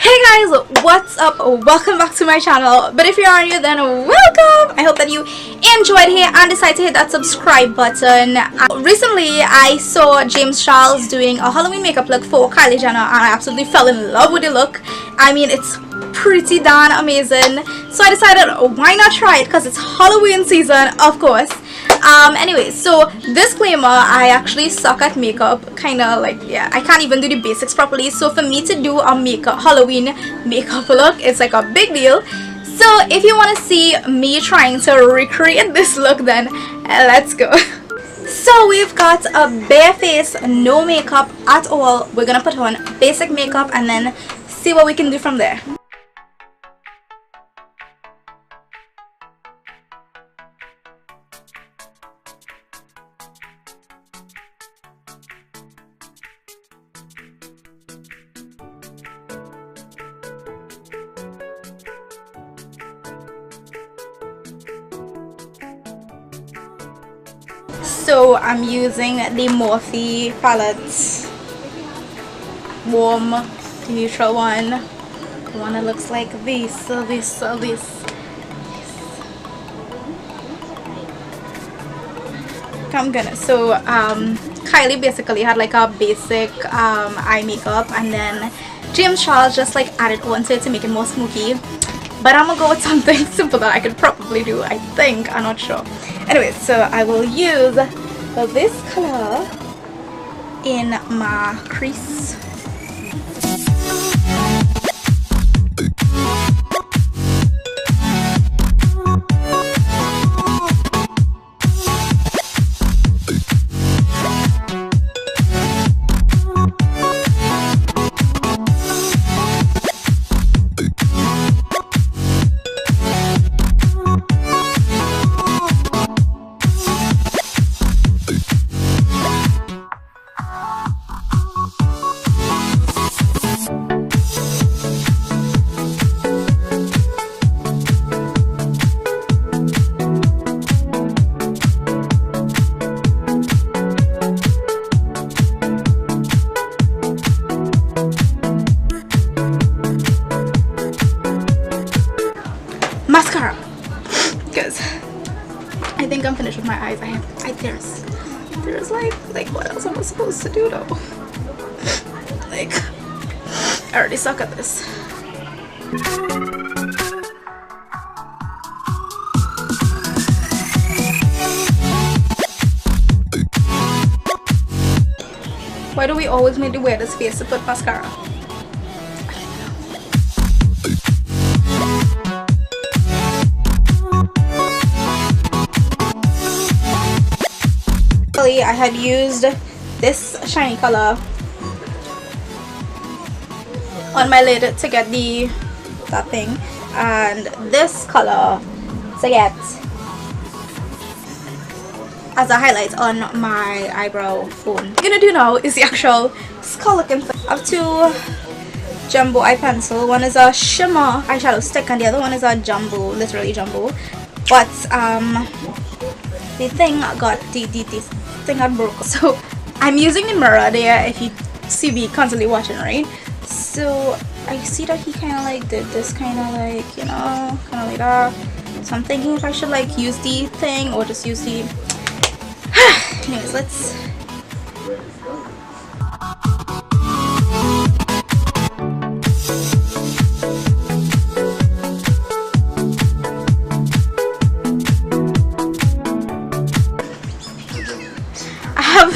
Hey guys, what's up? Welcome back to my channel. But if you are new, then welcome. I hope that you enjoyed here and decided to hit that subscribe button. Recently I saw James Charles doing a Halloween makeup look for Kylie Jenner and I absolutely fell in love with the look. I mean, it's pretty darn amazing, so I decided why not try it, because it's Halloween season, of course. Anyway, so disclaimer, I actually suck at makeup, kind of like, yeah, I can't even do the basics properly, so for me to do a Halloween makeup look, it's like a big deal. So if you want to see me trying to recreate this look, then let's go. So we've got a bare face, no makeup at all. We're gonna put on basic makeup and then see what we can do from there. So I'm using the Morphe palette, warm, neutral one, the one that looks like this. I'm gonna, so Kylie basically had like a basic eye makeup, and then James Charles just like added on to it to make it more smoky. But I'm gonna go with something simple that I could probably do, I think. I'm not sure. Anyway, so I will use this color in my crease. Mascara, because I think I'm finished with my eyes. There's like what else am I supposed to do though? Like, I already suck at this. Why do we always make the weirdest face to put mascara? I had used this shiny color on my lid to get that thing, and this color to get as a highlight on my eyebrow bone. What I'm gonna do now is the actual skull looking thing. I have two jumbo eye pencil. One is a shimmer eyeshadow stick and the other one is a jumbo, literally jumbo. But the thing got the thing got broke, so I'm using the mirror there if you see me constantly watching, right? So I see that he kind of like did this kind of like, you know, kind of like that. So I'm thinking if I should like use the thing or just use the anyways, let's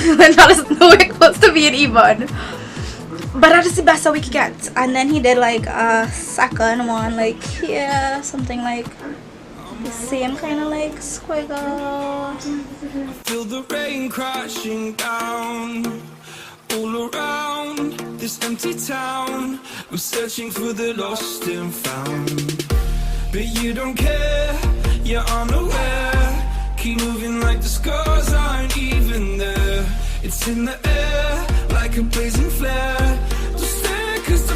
that is nowhere close to being even, but that is the best that we could get. And then he did like a second one like here, something like the same kind of like squiggle. Feel the rain crashing down all around this empty town. We're searching for the lost and found, but you don't care, you're unaware. Keep moving like the scars aren't even there. It's in the air like a blazing flare. Just stare 'cause the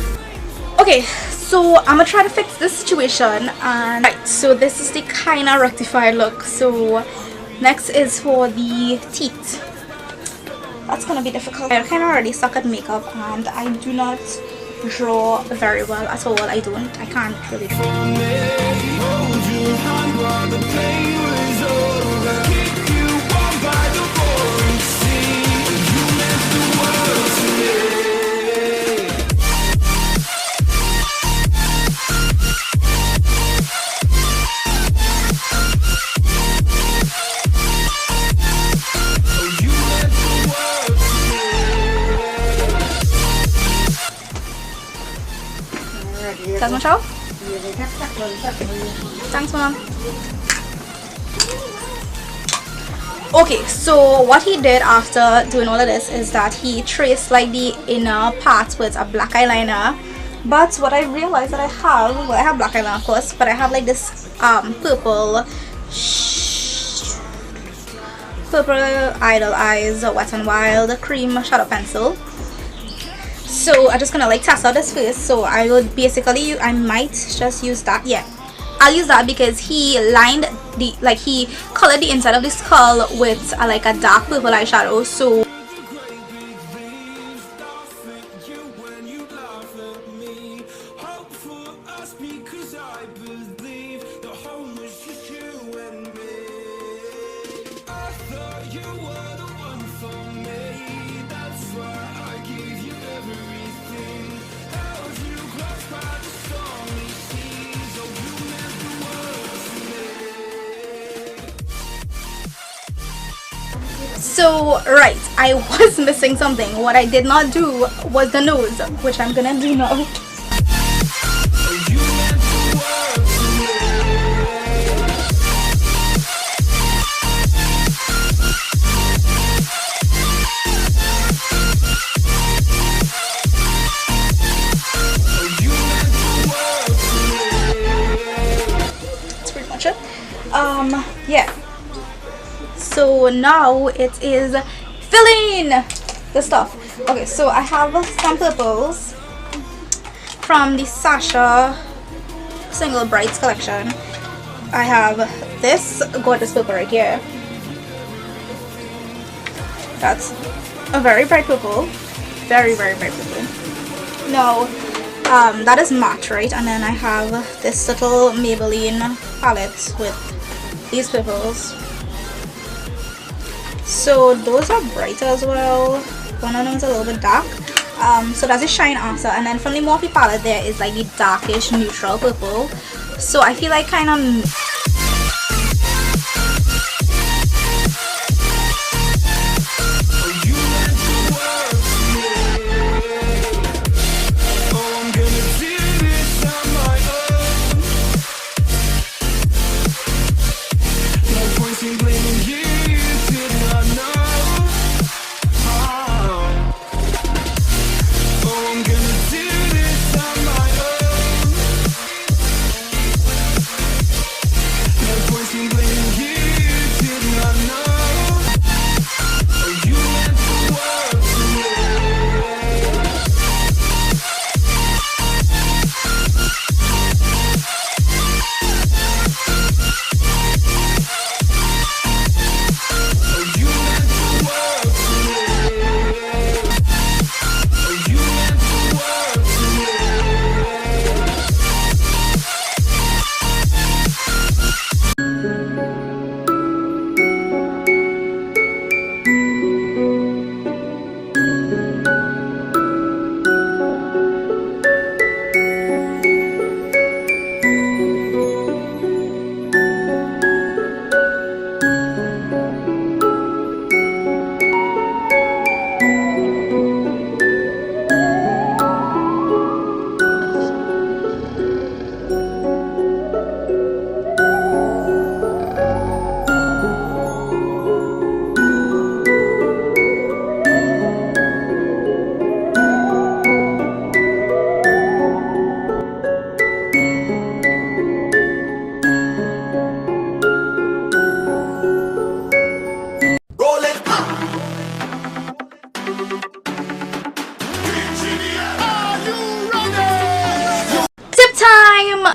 okay, so I'm gonna try to fix this situation. And right, so this is the kind of rectified look. So next is for the teeth. That's gonna be difficult. I kind of already suck at makeup and I do not draw very well at all. I can't really draw. Chào mừng cháu. Thanks, Mom. Okay, so what he did after doing all of this is that he traced like the inner parts with a black eyeliner. But what I realized that I have, well, I have black eyeliner of course, but I have like this purple Idol Eyes Wet n Wild cream shadow pencil. So I'm just gonna like test out this first. So I would basically, I might just use that. Yeah, I'll use that because he lined the, like he colored the inside of the skull with like a dark purple eyeshadow. So right, I was missing something. What I did not do was the nose, which I'm gonna do now. That's pretty much it. Yeah. So now it is filling the stuff. Okay, so I have some purples from the Sasha Single Brights collection. I have this gorgeous purple right here. That's a very bright purple. Very, very bright purple. No, that is matte, right? And then I have this little Maybelline palette with these purples. So those are brighter as well. One of them is a little bit dark. So that's a shine after. And then from the Morphe palette there is like the darkish neutral purple. So I feel like kind of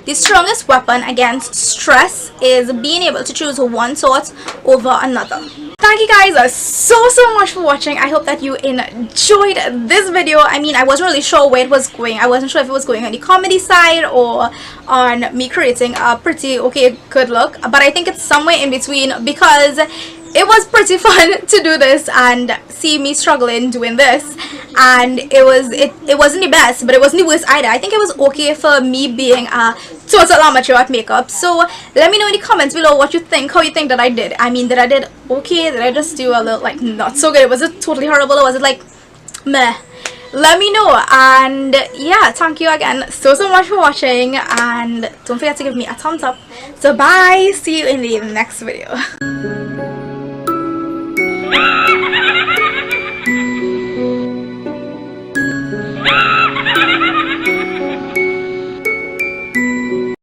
the strongest weapon against stress is being able to choose one thought over another. Thank you guys so much for watching. I hope that you enjoyed this video. I mean, I wasn't really sure where it was going. I wasn't sure if it was going on the comedy side or on me creating a pretty okay good look, but I think it's somewhere in between, because it was pretty fun to do this and see me struggling doing this, and it wasn't the best, but it wasn't the worst either. I think it was okay for me being a total amateur at makeup. So let me know in the comments below what you think, how you think that I did. I mean, did I did okay? Did I just do a little like not so good? Was it totally horrible, or was it like meh? Let me know. And yeah, thank you again so much for watching, and don't forget to give me a thumbs up. So bye, see you in the next video.